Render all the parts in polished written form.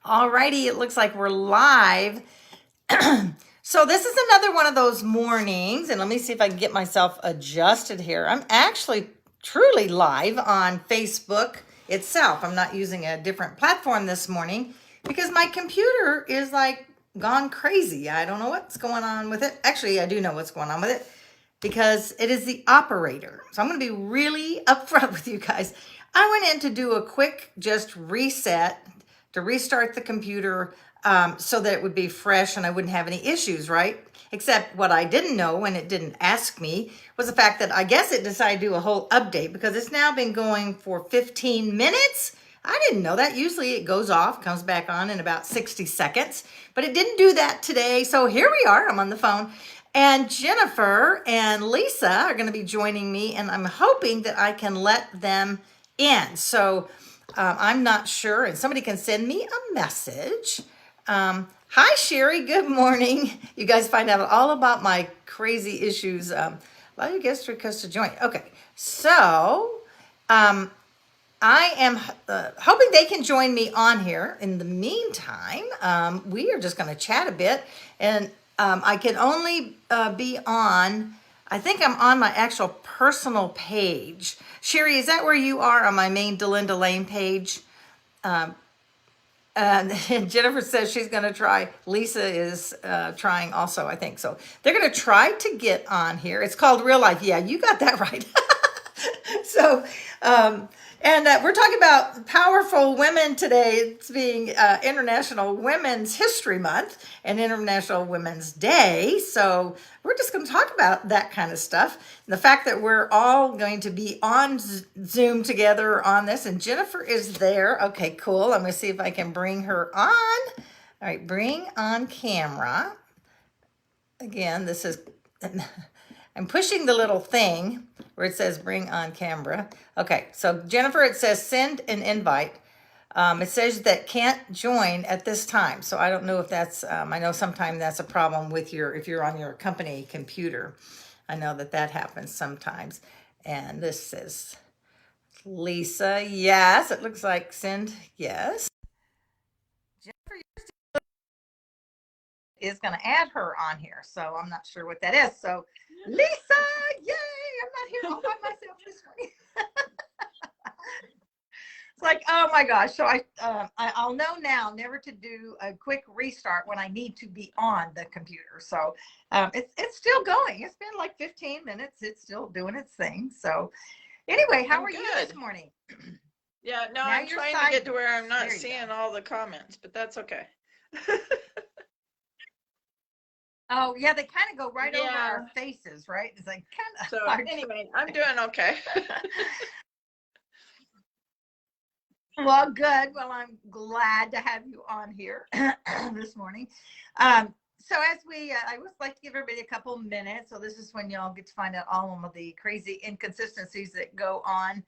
Alrighty, it looks like we're live. So this is another one of those mornings, and let me see if I can get myself adjusted here. I'm actually truly live on Facebook itself. I'm not using a different platform this morning because my computer is like gone crazy. I don't know what's going on with it. Actually, I do know what's going on with it because it is the operator. So I'm going to be really upfront with you guys. I went in to do a quick just reset to restart the computer so that it would be fresh and I wouldn't have any issues, right? Except what I didn't know when it didn't ask me was the fact that I guess it decided to do a whole update because it's now been going for 15 minutes. I didn't know that. Usually it goes off, comes back on in about 60 seconds, but it didn't do that today. So here we are. I'm on the phone. And Jennifer and Lisa are going to be joining me, and I'm hoping that I can let them in. So I'm not sure, and somebody can send me a message. Hi, Sherry. Good morning. You guys find out all about my crazy issues. Allow your guest request to join. Okay, so I am hoping they can join me on here. In the meantime, we are just going to chat a bit, and I can only be on. I think I'm on my actual personal page. Sherry, is that where you are on my main Delinda Lane page? And Jennifer says she's going to try. Lisa is trying also, I think. So they're going to try to get on here. It's called Real Life. Yeah, you got that right. So, and we're talking about powerful women today. It's being International Women's History Month and International Women's Day. So we're just going to talk about that kind of stuff. And the fact that we're all going to be on Zoom together on this. And Jennifer is there. Okay, cool. I'm going to see if I can bring her on. All right, bring on camera. Again, this is... I'm pushing the little thing where it says bring on camera. Okay, so Jennifer, it says send an invite. It says that can't join at this time. So I don't know if that's, I know sometimes that's a problem with if you're on your company computer. I know that happens sometimes. And this says Lisa, yes, it looks like send, yes. Jennifer is going to add her on here. So I'm not sure what that is. So Lisa, yay, I'm not here all by myself this morning. It's like, oh my gosh. So I'll know now never to do a quick restart when I need to be on the computer. So it's still going. It's been like 15 minutes. It's still doing its thing. So anyway, how are you this morning? Yeah, no, I'm trying to get to where I'm not seeing all the comments, but that's okay. Oh yeah, they kind of go right over our faces, right? It's like kind of. So anyway, I'm doing okay. Well, good. Well, I'm glad to have you on here this morning. So as I always like to give everybody a couple minutes. So this is when y'all get to find out all of the crazy inconsistencies that go on.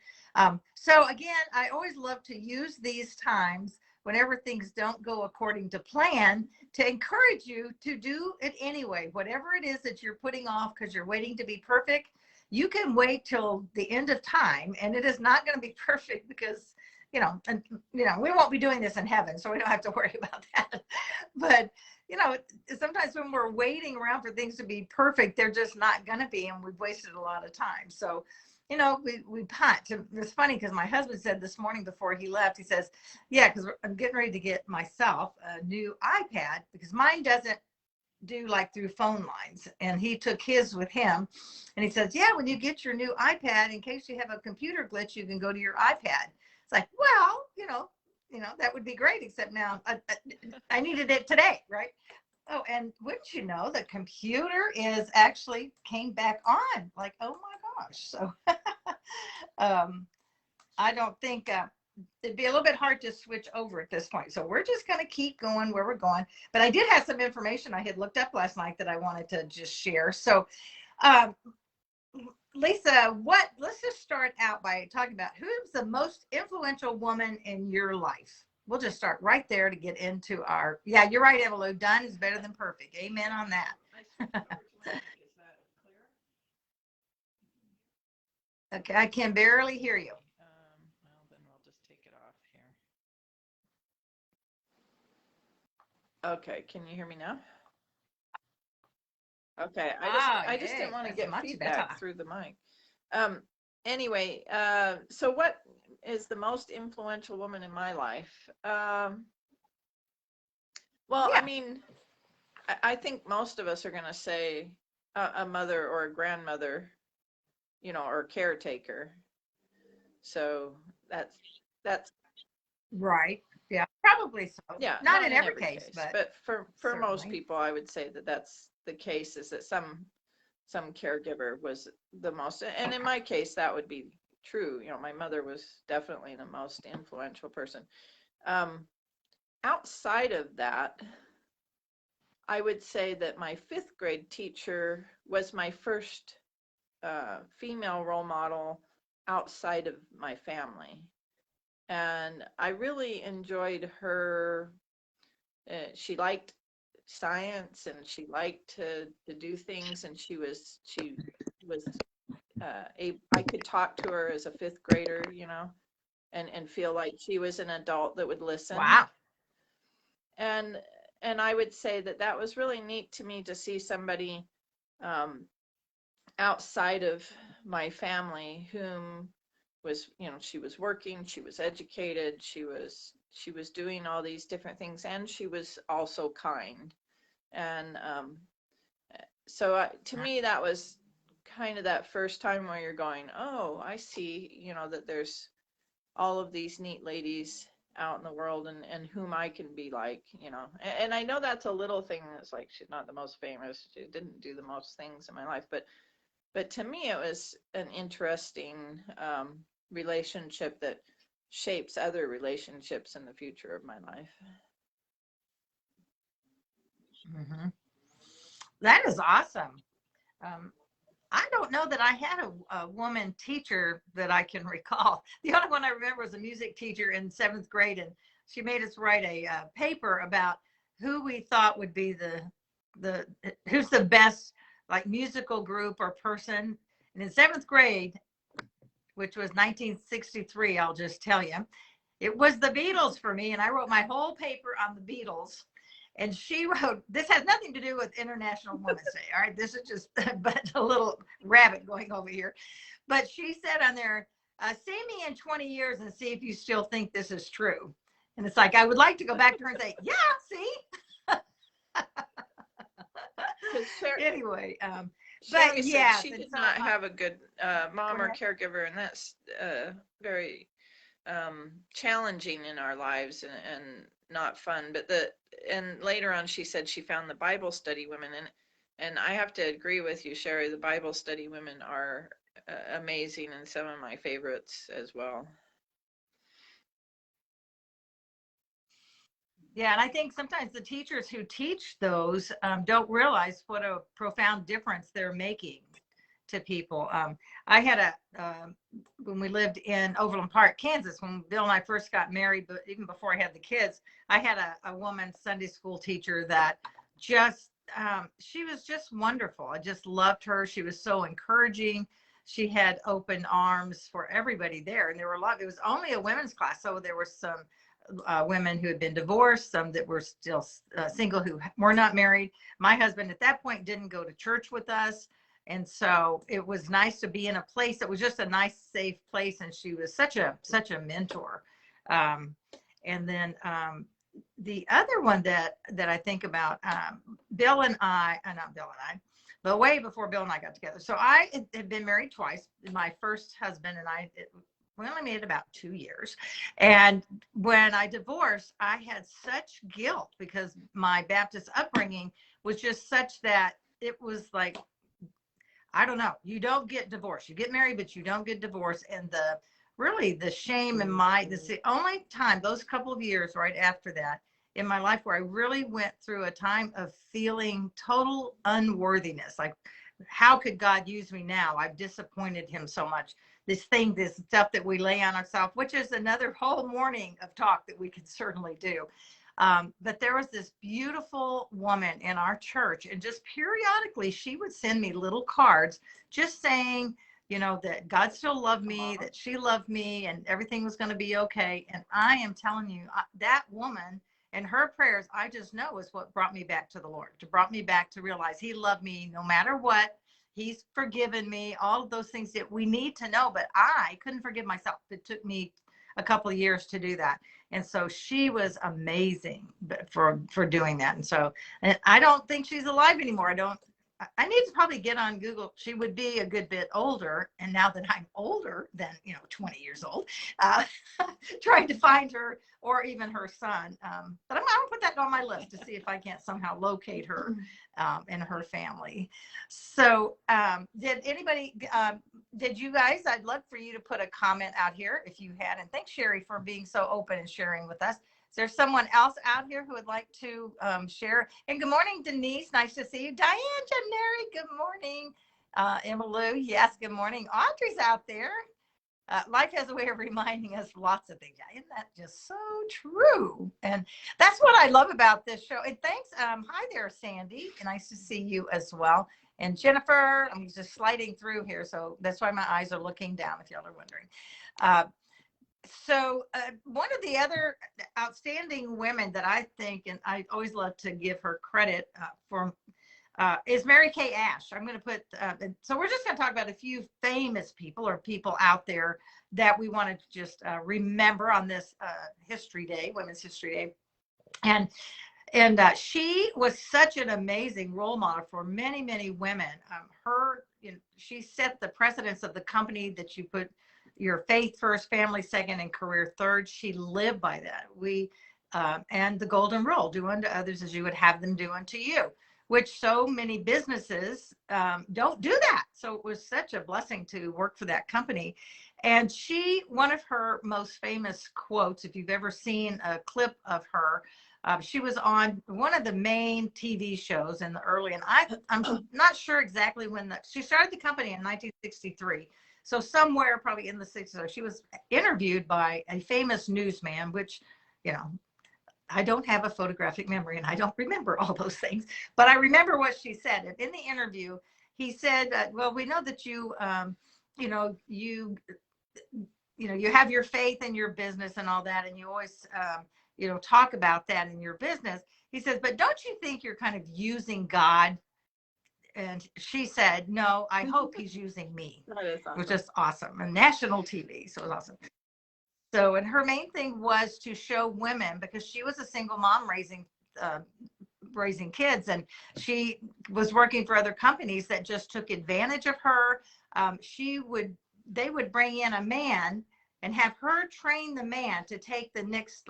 So again, I always love to use these times whenever things don't go according to plan to encourage you to do it anyway. Whatever it is that you're putting off because you're waiting to be perfect, you can wait till the end of time, and it is not going to be perfect because and we won't be doing this in heaven, so we don't have to worry about that. But sometimes when we're waiting around for things to be perfect, they're just not going to be, and we've wasted a lot of time. So we punt. It's funny because my husband said this morning before he left, he says, yeah, because I'm getting ready to get myself a new iPad because mine doesn't do like through phone lines, and he took his with him, and he says, yeah, when you get your new iPad, in case you have a computer glitch, you can go to your iPad. It's like, well, that would be great, except now I needed it today, right? Oh, and wouldn't you know, the computer is actually came back on, like, oh my gosh. So I don't think it'd be a little bit hard to switch over at this point. So we're just going to keep going where we're going. But I did have some information I had looked up last night that I wanted to just share. So um, Lisa, let's just start out by talking about who's the most influential woman in your life. We'll just start right there to get into yeah, you're right, Evelyn. Done is better than perfect. Amen on that. Okay, I can barely hear you. Well, then we'll just take it off here. Okay, can you hear me now? Okay, I just didn't want to get feedback through the mic. Anyway, so what is the most influential woman in my life? Well, I mean, I think most of us are going to say a mother or a grandmother, or caretaker. So that's Right. Yeah, probably so. yeah, Not in every case, but for most certainly. people, I would say that that's the case, is that some caregiver was the most, and in my case, that would be true. My mother was definitely the most influential person. Outside of that, I would say that my fifth grade teacher was my first female role model outside of my family. And I really enjoyed her. She liked science, and she liked to do things, and she was I could talk to her as a fifth grader, and feel like she was an adult that would listen. Wow. And I would say that that was really neat to me, to see somebody outside of my family whom was, she was working, she was educated, she was doing all these different things, and she was also kind. And so to me, that was kind of that first time where you're going, oh, I see, that there's all of these neat ladies out in the world, and whom I can be like, and I know that's a little thing, that's like, she's not the most famous, she didn't do the most things in my life, but to me, it was an interesting relationship that shapes other relationships in the future of my life. Mm-hmm. That is awesome. Um, I don't know that I had a woman teacher that I can recall. The only one I remember was a music teacher in 7th grade, and she made us write a paper about who we thought would be the who's the best like musical group or person. And in 7th grade, which was 1963, I'll just tell you, it was the Beatles for me, and I wrote my whole paper on the Beatles. And she wrote, this has nothing to do with International Women's Day. All right. This is just but a little rabbit going over here. But she said on there, see me in 20 years and see if you still think this is true. And it's like, I would like to go back to her and say, yeah, see? Anyway, Sherry said she did not have a good mom or caregiver, and that's very challenging in our lives, and not fun. But and later on, she said she found the Bible study women, and I have to agree with you, Sherry. The Bible study women are amazing, and some of my favorites as well. Yeah, and I think sometimes the teachers who teach those don't realize what a profound difference they're making to people. I had when we lived in Overland Park, Kansas, when Bill and I first got married, but even before I had the kids, I had a woman Sunday school teacher that just, she was just wonderful. I just loved her. She was so encouraging. She had open arms for everybody there. And there were it was only a women's class. So there were some women who had been divorced, some that were still single, who were not married. My husband at that point didn't go to church with us. And so it was nice to be in a place that was just a nice, safe place. And she was such a mentor. And then the other one that I think about, Bill and I, not Bill and I, but way before Bill and I got together. So I had been married twice. My first husband and I, we only made it about 2 years. And when I divorced, I had such guilt because my Baptist upbringing was just such that it was like, I don't know, you don't get divorced. You get married, but you don't get divorced. And the shame in this is the only time, those couple of years right after that in my life, where I really went through a time of feeling total unworthiness. Like, how could God use me now? I've disappointed him so much. This stuff that we lay on ourselves, which is another whole morning of talk that we could certainly do. But there was this beautiful woman in our church, and just periodically she would send me little cards just saying, that God still loved me, that she loved me, and everything was going to be okay. And I am telling you, that woman And her prayers, I just know, is what brought me back to the Lord, to brought me back to realize he loved me no matter what. He's forgiven me, all of those things that we need to know, but I couldn't forgive myself. It took me a couple of years to do that. And so she was amazing for doing that. And so, and I don't think she's alive anymore. I need to probably get on Google. She would be a good bit older. And now that I'm older than, 20 years old, uh, trying to find her or even her son. But I'm going to put that on my list to see if I can't somehow locate her and her family. So did you guys, I'd love for you to put a comment out here if you had. And thanks, Sherry, for being so open and sharing with us. Is there someone else out here who would like to share? And good morning, Denise. Nice to see you. Diane, Janeri, good morning. Emma Lou, yes, good morning. Audrey's out there. Life has a way of reminding us lots of things. Isn't that just so true? And that's what I love about this show. And thanks. Hi there, Sandy. Nice to see you as well. And Jennifer, I'm just sliding through here. So that's why my eyes are looking down, if y'all are wondering. So one of the other outstanding women that I think, and I always love to give her credit for, is Mary Kay Ash. I'm going to put, so we're just going to talk about a few famous people or people out there that we want to just remember on this History Day, Women's History Day. And she was such an amazing role model for many, many women. She set the precedence of the company that you put your faith first, family second, and career third. She lived by that. And the golden rule, do unto others as you would have them do unto you, which so many businesses don't do that. So it was such a blessing to work for that company. And one of her most famous quotes, if you've ever seen a clip of her, she was on one of the main TV shows in the early, and I'm not sure exactly when she started the company in 1963. So somewhere probably in the 60s, she was interviewed by a famous newsman, which, I don't have a photographic memory and I don't remember all those things, but I remember what she said. And in the interview, he said, well, we know that you have your faith in your business and all that. And you always, talk about that in your business. He says, but don't you think you're kind of using God? And she said, no, I hope he's using me. That is awesome. Which is awesome. And national TV. So it was awesome. So, and her main thing was to show women, because she was a single mom raising kids, and she was working for other companies that just took advantage of her. They would bring in a man and have her train the man to take the next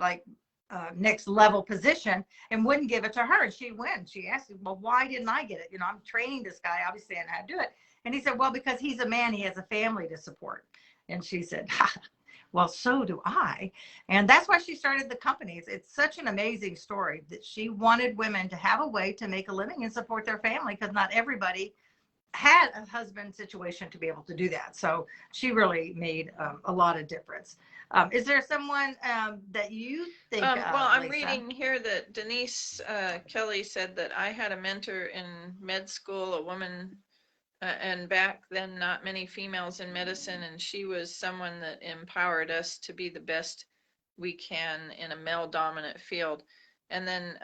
level position, and wouldn't give it to her. And she went. She asked, well, why didn't I get it? I'm training this guy, obviously, and how to do it. And he said, well, because he's a man, he has a family to support. And she said, well, so do I. And that's why she started the company. It's such an amazing story that she wanted women to have a way to make a living and support their family, because not everybody had a husband situation to be able to do that. So she really made a lot of difference. Is there someone that you think well, I'm Lisa? reading here that Denise Kelly said that I had a mentor in med school, a woman, and back then not many females in medicine, and she was someone that empowered us to be the best we can in a male dominant field. And then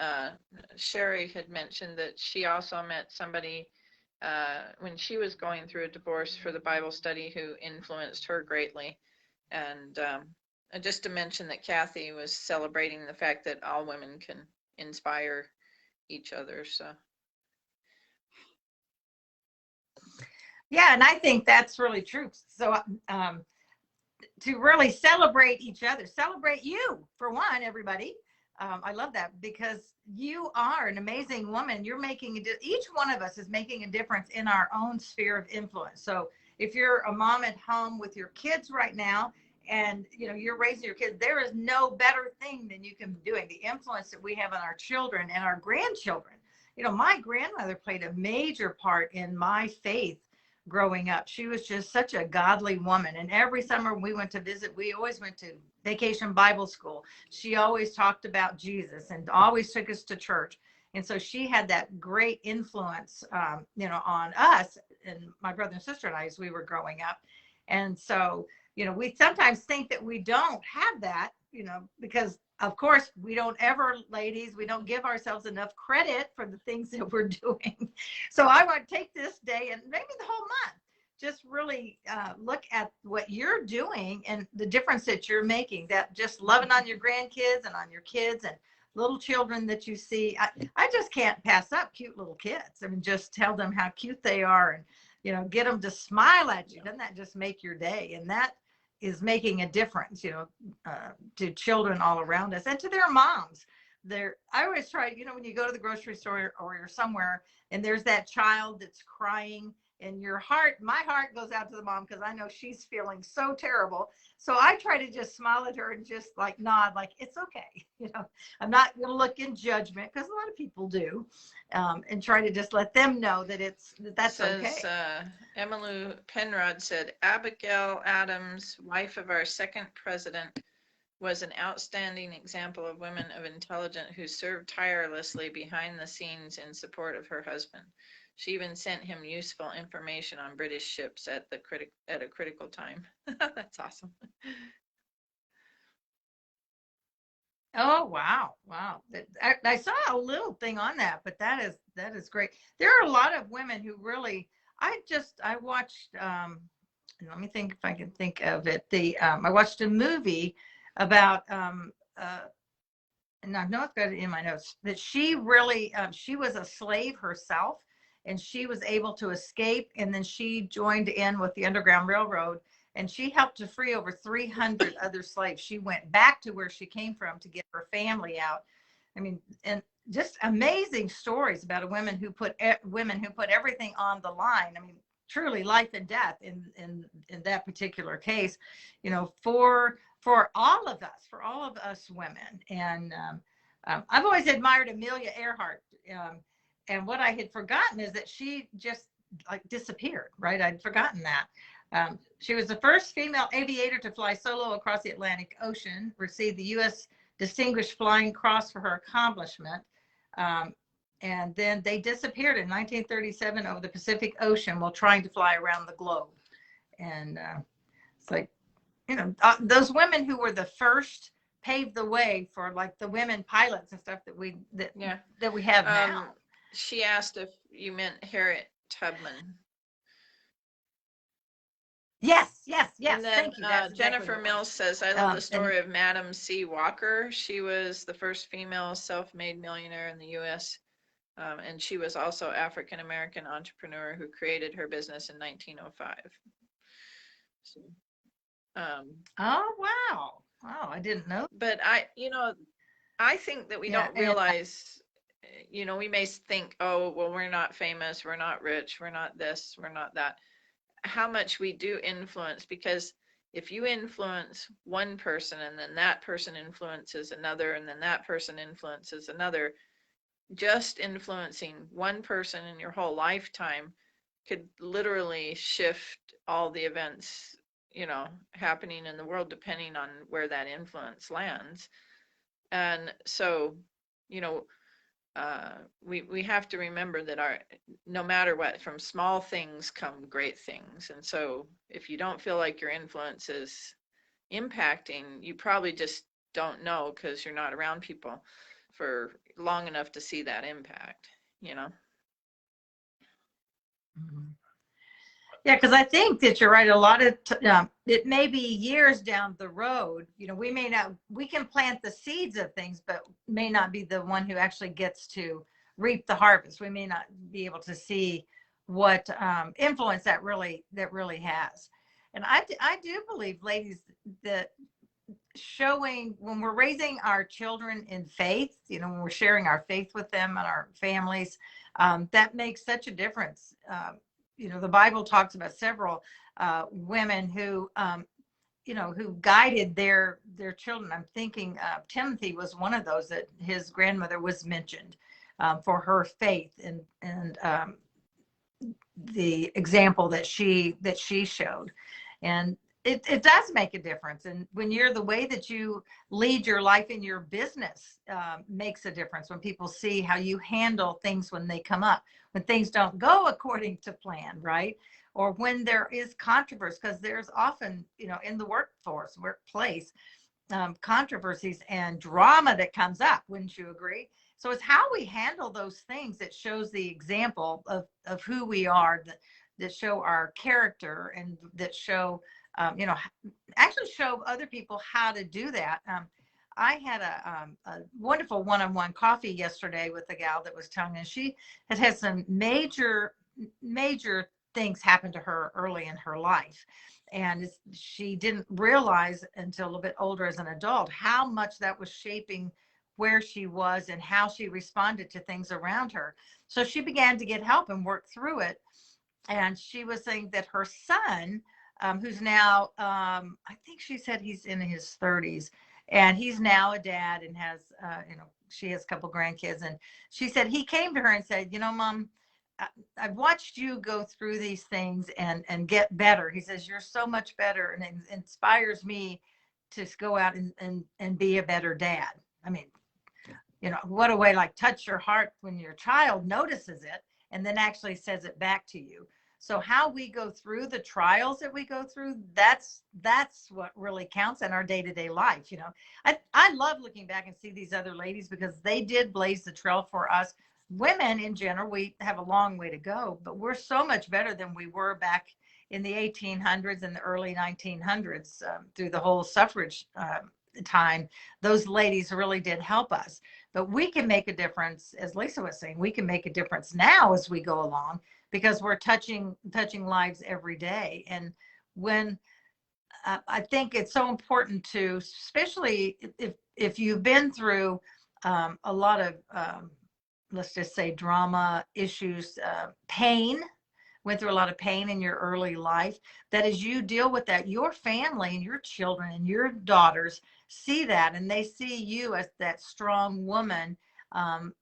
Sherry had mentioned that she also met somebody when she was going through a divorce for the Bible study who influenced her greatly. And just to mention that Kathy was celebrating the fact that all women can inspire each other. So. Yeah, and I think that's really true. So to really celebrate each other, celebrate you for one, everybody. I love that, because you are an amazing woman. You're each one of us is making a difference in our own sphere of influence. So if you're a mom at home with your kids right now, and you're raising your kids, there is no better thing than you can be doing. The influence that we have on our children and our grandchildren. My grandmother played a major part in my faith growing up. She was just such a godly woman. And every summer we went to visit, we always went to Vacation Bible School. She always talked about Jesus and always took us to church. And so she had that great influence, on us and my brother and sister and I as we were growing up. And so, we sometimes think that we don't have that, you know, because of course we don't ever, ladies, we don't give ourselves enough credit for the things that we're doing. So I would take this day and maybe the whole month, just really look at what you're doing and the difference that you're making, that just loving on your grandkids and on your kids and little children that you see. I just can't pass up cute little kids. I mean, just tell them how cute they are and, you know, get them to smile at you. Doesn't that just make your day? And that is making a difference, you know, to children all around us and to their moms. I always try, you know, when you go to the grocery store or you're somewhere and there's that child that's crying, and my heart goes out to the mom because I know she's feeling so terrible. So I try to just smile at her and just like nod, like it's okay. You know, I'm not going to look in judgment because a lot of people do, and try to just let them know that that's okay. Emmylou Penrod said, Abigail Adams, wife of our second president, was an outstanding example of women of intelligence who served tirelessly behind the scenes in support of her husband. She even sent him useful information on British ships at a critical time. That's awesome. Oh, wow. Wow. I saw a little thing on that, but that is great. There are a lot of women who really, I watched, let me think if I can think of it. I watched a movie about, and I know I've got it in my notes, that she really, she was a slave herself. And she was able to escape, and then she joined in with the Underground Railroad, and she helped to free over 300 other slaves. She went back to where she came from to get her family out. I mean, and just amazing stories about a women who put everything on the line. I mean, truly life and death in that particular case, you know, for all of us women. And I've always admired Amelia Earhart. And what I had forgotten is that she just like disappeared, right? I'd forgotten that. She was the first female aviator to fly solo across the Atlantic Ocean, received the U.S. Distinguished Flying Cross for her accomplishment. And then they disappeared in 1937 over the Pacific Ocean while trying to fly around the globe. And it's like, you know, those women who were the first paved the way for like the women pilots and stuff that we have now. She asked if you meant Harriet Tubman. Yes. And then thank you. Jennifer Mills says, I love the story of Madam C. Walker. She was the first female self-made millionaire in the U.S. And she was also African-American entrepreneur who created her business in 1905. So, oh, wow. I didn't know. But I think that we don't realize, you know, we may think, oh, well, we're not famous, we're not rich, we're not this, we're not that. How much we do influence, because if you influence one person and then that person influences another and then that person influences another, just influencing one person in your whole lifetime could literally shift all the events, you know, happening in the world depending on where that influence lands. And so, you know, we have to remember that no matter what, from small things come great things. And so if you don't feel like your influence is impacting, you probably just don't know because you're not around people for long enough to see that impact, you know? Mm-hmm. Yeah, because I think that you're right. A lot of it may be years down the road. You know, we can plant the seeds of things, but may not be the one who actually gets to reap the harvest. We may not be able to see what influence that really has. And I do believe, ladies, that showing when we're raising our children in faith, you know, when we're sharing our faith with them and our families, that makes such a difference. You know, the Bible talks about several women who, you know, who guided their children. I'm thinking Timothy was one of those that his grandmother was mentioned for her faith and the example that she showed. And it does make a difference. And when you're the way that you lead your life in your business makes a difference when people see how you handle things when they come up, when things don't go according to plan, right? Or when there is controversy, because there's often, you know, in the workplace, controversies and drama that comes up. Wouldn't you agree? So it's how we handle those things that shows the example of who we are, that show our character, and that show, actually show other people how to do that. I had a wonderful one-on-one coffee yesterday with a gal that was telling me she has had some major things happen to her early in her life. And she didn't realize until a little bit older as an adult how much that was shaping where she was and how she responded to things around her. So she began to get help and work through it. And she was saying that her son, who's now, I think she said he's in his 30s, and he's now a dad and has, she has a couple grandkids. And she said he came to her and said, Mom, I've watched you go through these things and get better. He says, you're so much better, and it inspires me to go out and be a better dad. I mean, what a way, like, touch your heart when your child notices it and then actually says it back to you. So how we go through the trials that we go through, that's what really counts in our day-to-day life. I love looking back and see these other ladies, because they did blaze the trail for us. Women in general, we have a long way to go, but we're so much better than we were back in the 1800s and the early 1900s, through the whole suffrage time. Those ladies really did help us. But we can make a difference, as Lisa was saying, we can make a difference now as we go along, because we're touching lives every day. And when I think it's so important to, especially if you've been through a lot of, let's just say, drama issues, pain, went through a lot of pain in your early life, that as you deal with that, your family and your children and your daughters see that, and they see you as that strong woman.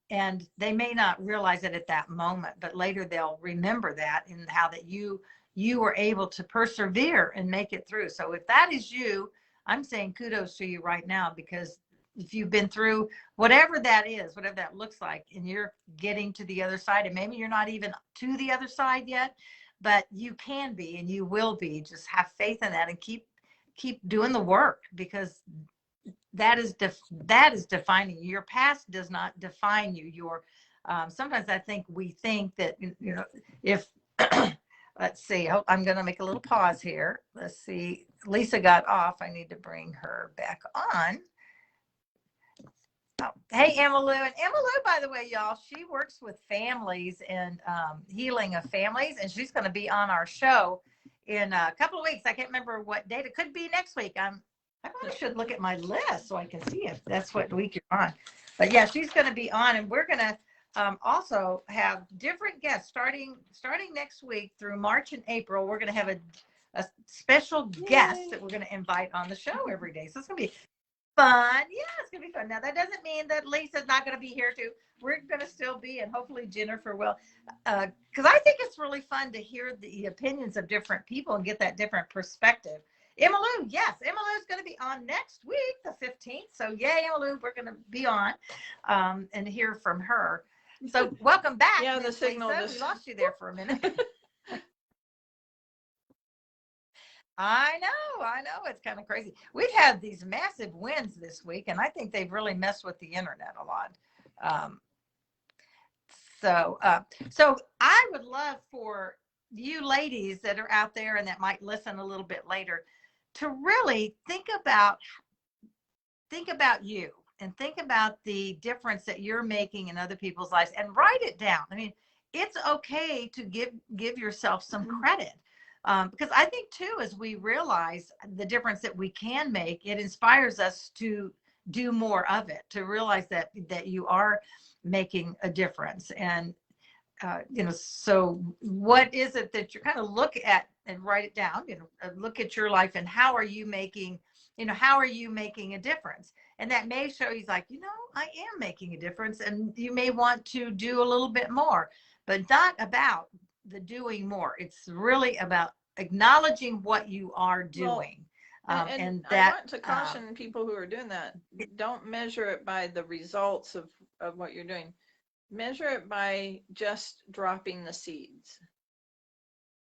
And they may not realize it at that moment, but later they'll remember that, and how that you were able to persevere and make it through. So if that is you, I'm saying kudos to you right now, because if you've been through whatever that is, whatever that looks like, and you're getting to the other side, and maybe you're not even to the other side yet, but you can be, and you will be. Just have faith in that and keep doing the work, because that is defining you. Your past does not define you. Sometimes I think we think that, if let's see, I'm going to make a little pause here. Let's see, Lisa got off. I need to bring her back on. Oh, hey, Emmylou. And Emmylou, by the way, y'all, she works with families and healing of families, and she's going to be on our show in a couple of weeks. I can't remember what date. It could be next week. I probably should look at my list so I can see if that's what week you're on. But yeah, she's going to be on, and we're going to also have different guests starting next week through March and April. We're going to have a special guest that we're going to invite on the show every day. So it's going to be fun. Yeah, it's gonna be fun. Now that doesn't mean that Lisa's not gonna be here too. We're gonna still be, and hopefully Jennifer will, because I think it's really fun to hear the opinions of different people and get that different perspective. Emmylou, yes, Emmylou's gonna be on next week, the 15th. So yay, Emmylou, we're gonna be on and hear from her. So welcome back. Yeah, the signal Lisa. We lost you there for a minute. I know. It's kind of crazy. We've had these massive winds this week, and I think they've really messed with the internet a lot. So I would love for you ladies that are out there and that might listen a little bit later to really think about you, and think about the difference that you're making in other people's lives, and write it down. I mean, it's okay to give yourself some credit. Because I think too, as we realize the difference that we can make, it inspires us to do more of it, to realize that you are making a difference. And, so what is it that you kind of look at and write it down, look at your life, and how are you making a difference? And that may show you like, I am making a difference, and you may want to do a little bit more, but not about the doing more. It's really about acknowledging what you are doing. And I want to caution people who are doing that. Don't measure it by the results of what you're doing. Measure it by just dropping the seeds.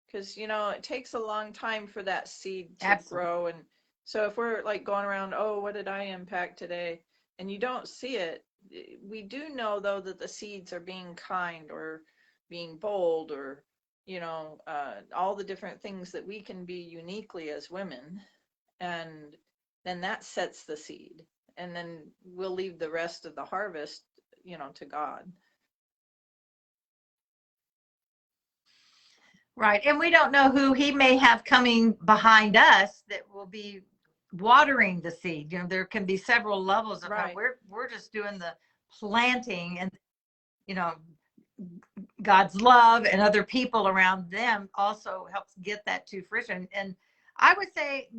Because, it takes a long time for that seed to grow. And So if we're like going around, oh, what did I impact today? And you don't see it, we do know though that the seeds are being kind or being bold or, all the different things that we can be uniquely as women. And then that sets the seed. And then we'll leave the rest of the harvest, to God. Right. And we don't know who he may have coming behind us that will be watering the seed. There can be several levels of how Right. we're just doing the planting, and you know, God's love and other people around them also helps get that to fruition. And I would say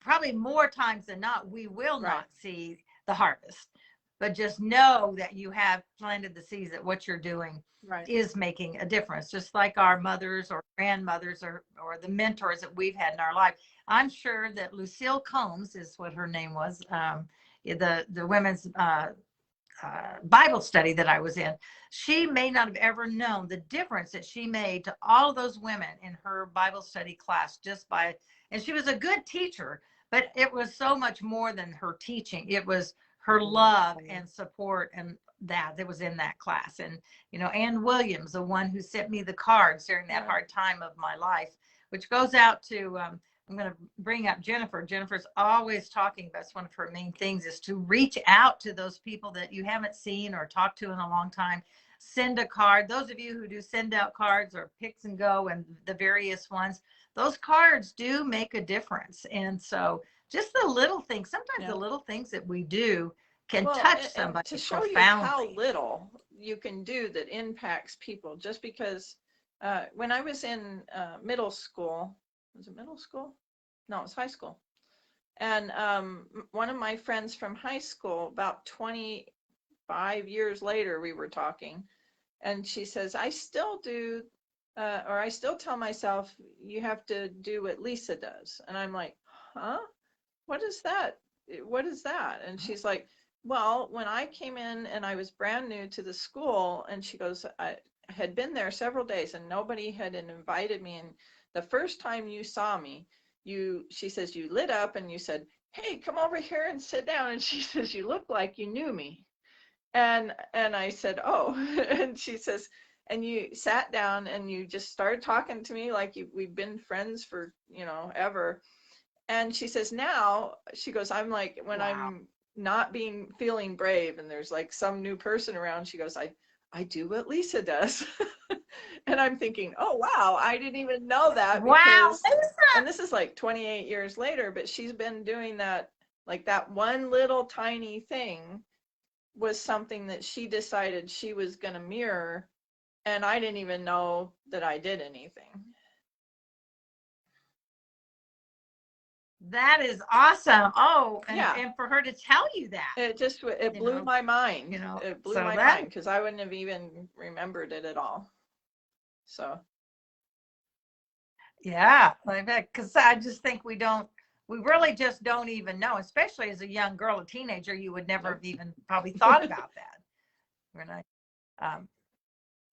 probably more times than not, we will Right. not see the harvest, but just know that you have planted the seeds, that what you're doing Right. is making a difference, just like our mothers or grandmothers or the mentors that we've had in our life. I'm sure that Lucille Combs is what her name was, the women's Bible study that I was in. She may not have ever known the difference that she made to all of those women in her Bible study class just by, and she was a good teacher, but it was so much more than her teaching. It was her love and support and that was in that class. And, Ann Williams, the one who sent me the cards during that hard time of my life, which goes out to, I'm going to bring up Jennifer. Jennifer's always talking about, one of her main things is to reach out to those people that you haven't seen or talked to in a long time. Send a card. Those of you who do send out cards or picks and go and the various ones, those cards do make a difference. And so just the little things, sometimes the little things that we do can touch somebody and to show profoundly. you how little you can do that impacts people, just because when I was in middle school, was it middle school? No, it was high school. And one of my friends from high school, about 25 years later, we were talking, and she says, I still do, or I still tell myself, you have to do what Lisa does. And I'm like, huh? What is that? What is that? And she's like, well, when I came in and I was brand new to the school, and she goes, I had been there several days and nobody had invited me. And the first time you saw me, she says, you lit up and you said, hey, come over here and sit down. And she says, you look like you knew me. And I said, oh. And she says, and you sat down and you just started talking to me like we've been friends for, ever. And she says, now, she goes, I'm like, when I'm not feeling brave and there's like some new person around, she goes, I do what Lisa does. And I'm thinking, oh, wow, I didn't even know that. Because, and this is like 28 years later, but she's been doing that, like that one little tiny thing was something that she decided she was going to mirror. And I didn't even know that I did anything. That is awesome. Oh, and for her to tell you that. It blew my mind. It blew my mind, because I wouldn't have even remembered it at all. So. Yeah, because I just think we really just don't even know, especially as a young girl, a teenager, you would never have even probably thought about that. Right?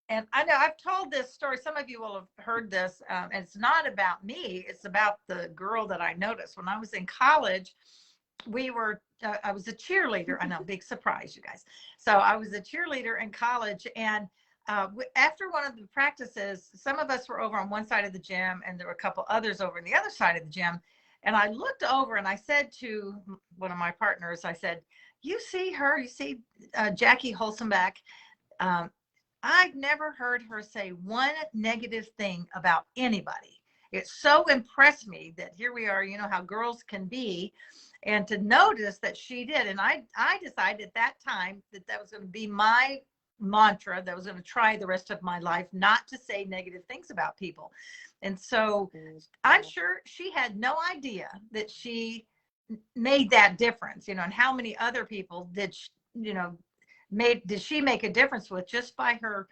And I know I've told this story. Some of you will have heard this. And it's not about me. It's about the girl that I noticed when I was in college. I was a cheerleader. I know, big surprise, you guys. So I was a cheerleader in college. And after one of the practices, some of us were over on one side of the gym and there were a couple others over on the other side of the gym. And I looked over and I said to one of my partners, I said, you see her, you see Jackie Holzenbach. I've never heard her say one negative thing about anybody. It so impressed me that here we are, how girls can be, and to notice that she did. And I decided at that time that was going to be my mantra, that I was going to try the rest of my life not to say negative things about people. And so I'm sure she had no idea that she made that difference, and how many other people did she make a difference with just by her,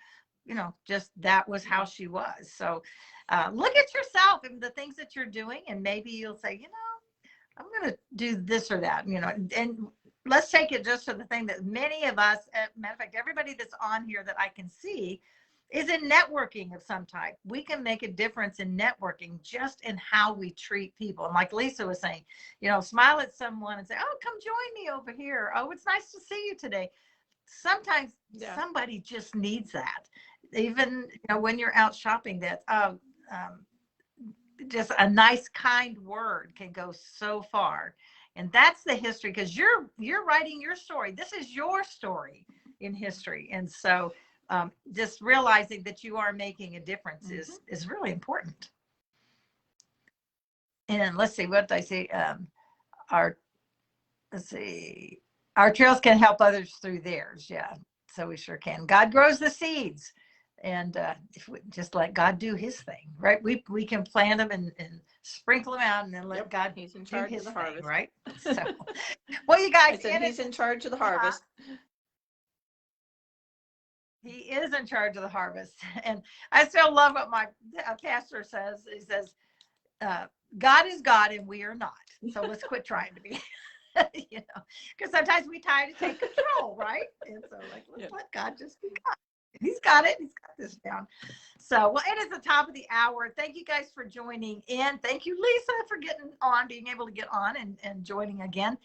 just that was how she was. So look at yourself and the things that you're doing, and maybe you'll say, I'm going to do this or that, and let's take it just to the thing that many of us, matter of fact, everybody that's on here that I can see, is in networking of some type. We can make a difference in networking just in how we treat people. And like Lisa was saying, you know, smile at someone and say, oh, come join me over here. Oh, it's nice to see you today. Sometimes somebody just needs that. Even, you know, when you're out shopping, that just a nice, kind word can go so far. And that's the history, because you're writing your story. This is your story in history. And so just realizing that you are making a difference is really important. And let's see, what did I say? Our trails can help others through theirs. Yeah, so we sure can. God grows the seeds, and if we just let God do his thing, right? We can plant them and sprinkle them out, and then let God He's in charge do his of the thing, harvest. right? So, well, you guys, I said he's in charge of the harvest. He is in charge of the harvest. And I still love what my pastor says. He says, God is God and we are not. So let's quit trying to be, you know, because sometimes we try to take control, right? And so like, let's let God just be God. He's got it. He's got this down. So, well, it is the top of the hour. Thank you guys for joining in. Thank you, Lisa, for getting on, being able to get on and joining again.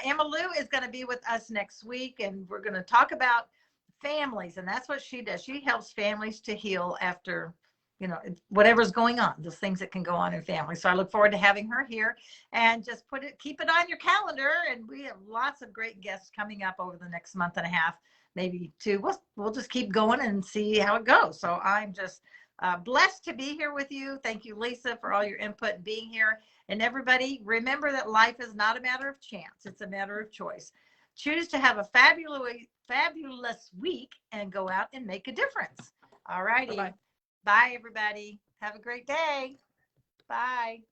Emma Lou is going to be with us next week, and we're going to talk about families. And that's what she does. She helps families to heal after, you know, whatever's going on, those things that can go on in families. So I look forward to having her here, and just keep it on your calendar. And we have lots of great guests coming up over the next month and a half, maybe two. We'll just keep going and see how it goes. So I'm just blessed to be here with you. Thank you, Lisa, for all your input and being here. And everybody, remember that life is not a matter of chance. It's a matter of choice. Choose to have a fabulous week and go out and make a difference. All righty. Bye, everybody. Have a great day. Bye.